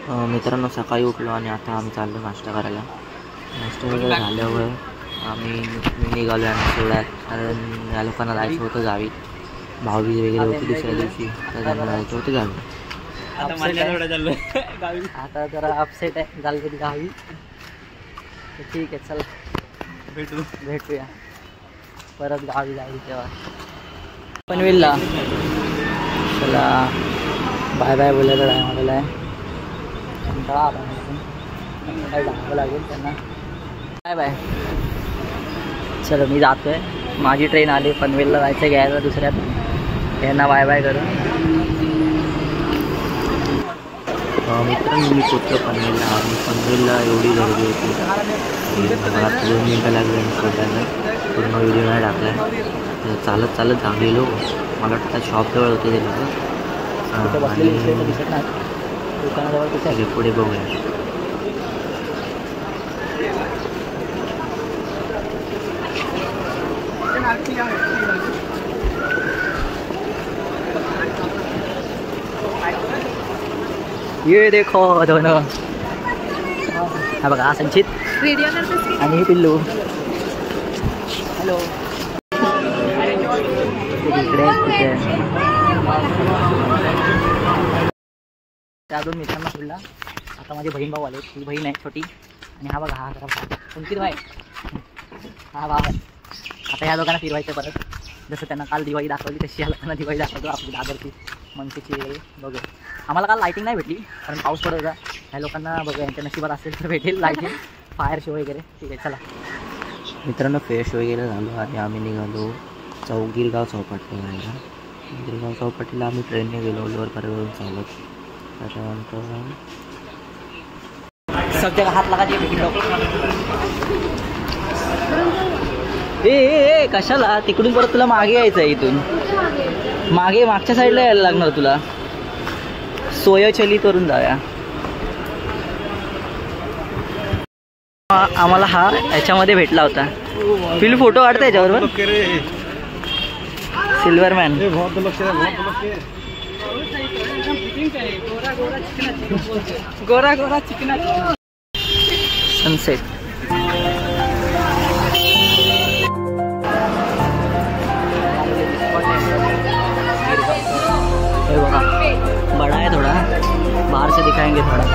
मित्रांनो सकाळी उठलो आणि आता आम्ही चाललो नाश्ता करायला. नाश्ता वगैरे झाल्यावर आम्ही निघालो आणि सोडायला, कारण या लोकांना जायचं होतं गावी. भाऊबीज वगैरे होती दुसऱ्या दिवशी, तर त्यांना जायचं होतं गावी. आता जरा अपसेट आहे गालगडी गावी. ठीक आहे, चला भेटूया परत गावी जाईल तेव्हा पनवेलला. चला बाय बाय बोलायचं टायमाला आहे. कंटाळा आला काय जावं लागेल त्यांना. Bye bye. चलो मी जातोय, माझी ट्रेन आली. पनवेलला जायचं घ्यायचं दुसऱ्यात. यांना बाय बाय करू. मित्रांनो मी पोचलो पनवेलला आणि पनवेलला एवढी गर्दी होती, मला 2 मिनटं लागले शोधायला. पूर्ण व्हिडिओ नाही टाकला. चालत चालत थांबलेलो. मला वाटतं शॉपजवळ होते ते लोक. दिसत नाही दुकानाजवळ कुठे पुढे बघूया. ये देखो दोनों. हा बघा संचित आणि हे पिल्लू. हॅलो. इकडे त्या 2 मित्रांना सोडला. आता माझी बहीण भाऊ आले. ही बहीण आहे छोटी आणि हा बघा हा खराब संचित भाई. हा भाव आहे. आता ह्या लोकांना फिरवायचं परत. जसं त्यांना काल दिवाळी दाखवली तशी ह्या लोकांना दिवाळी दाखवतो आपली दादरची मनसेची वगैरे. बघू आम्हाला काल लायटिंग नाही भेटली कारण पाऊस पडत होता. ह्या लोकांना बघा यांच्या नशिबात असेल तर भेटेल लायटिंग, फायर शो वगैरे. ठीक आहे चला. मित्रांनो फ्रेश वगैरे झालो आणि आम्ही निघालो गिरगाव चौपाटीला जायला. गिरगाव चौपाटीला आम्ही ट्रेनने गेलो लोअर परवरून चालत. त्याच्यानंतर सब जगह हात लागा. ए कशाला तिकडून परत तुला मागे यायचं आहे. इथून मागे मागच्या साईडला यायला लागणार तुला. सोयचली करून जाऊया. आम्हाला हा याच्यामध्ये भेटला होता. फिल फोटो काढता याच्याबरोबर. सिल्वरमॅन. गोरा गोरा चिकना. सनसेट. बघा बड़ा है थोड़ा, बाहर से दिखाएंगे थोड़ा.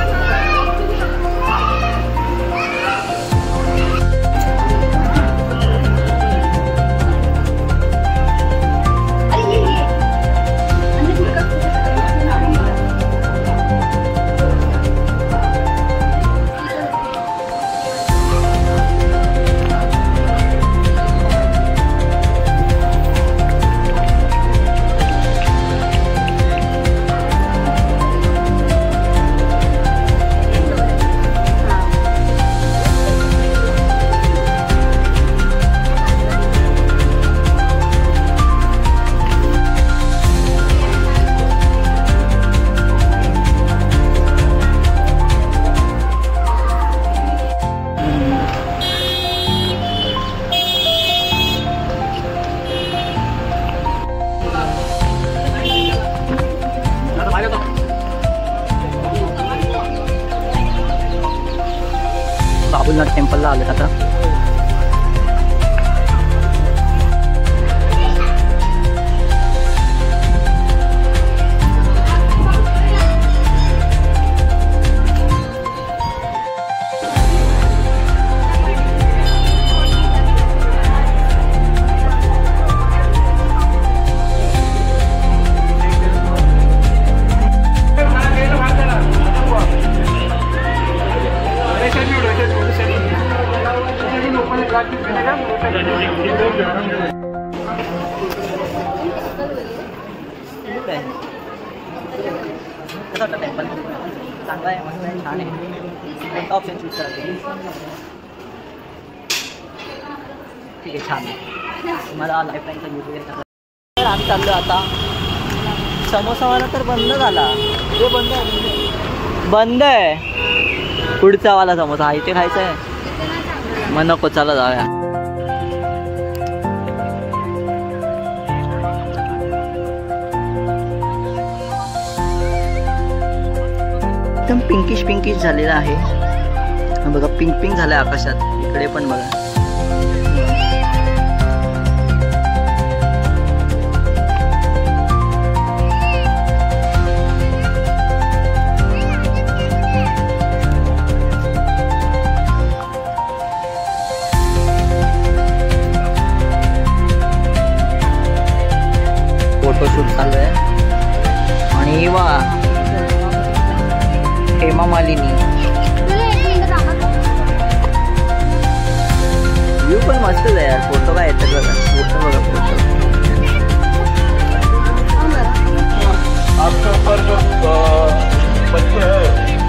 बाबुलनाथ टेम्पलला आले आता. टेम्पल चांगला आहे, मस्त आहे, छान आहे. कोणता ऑप्शन चूज करायचं? ठीक आहे, छान आहे. मला लाईफ टाईमचा यूज वगैरे करायचा. तर आम्ही चाललो आता. समोसावाला तर बंद झाला. ते बंद आहे. पुढचा वाला समोसा इथे खायचा आहे. मग नको, चला जाऊया. एकदम पिंकिश पिंकिश झालेला आहे. बघा पिंक पिंक झालंय आकाशात. इकडे पण बघा. फोटोशूट चालू आहे. आणि वा हेमा मालिनी. व्ह्यू पण मस्तच आहे यार. फोटो काय येतात बघा. फोटो बघा फोटो. आपके ऊपर जो बच्चे हैं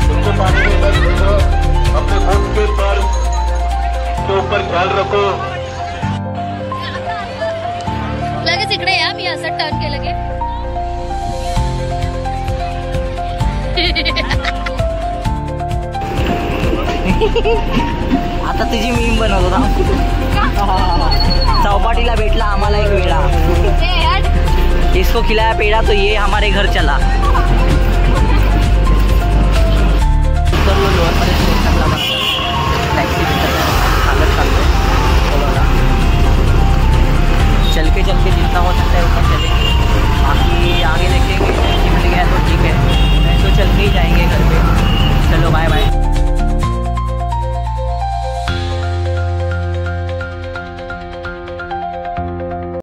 उनके पानी में मत घुसो, अपने खुद के पर के ऊपर ख्याल रखो. लगेच इकडे या. मी असं टर्न केलं की आता तुझी मीम बनवतो ना. चौपाटीला भेटला आम्हाला एक वेळा. इसको खिलाया पेड़ा तो ये हमारे घर चला.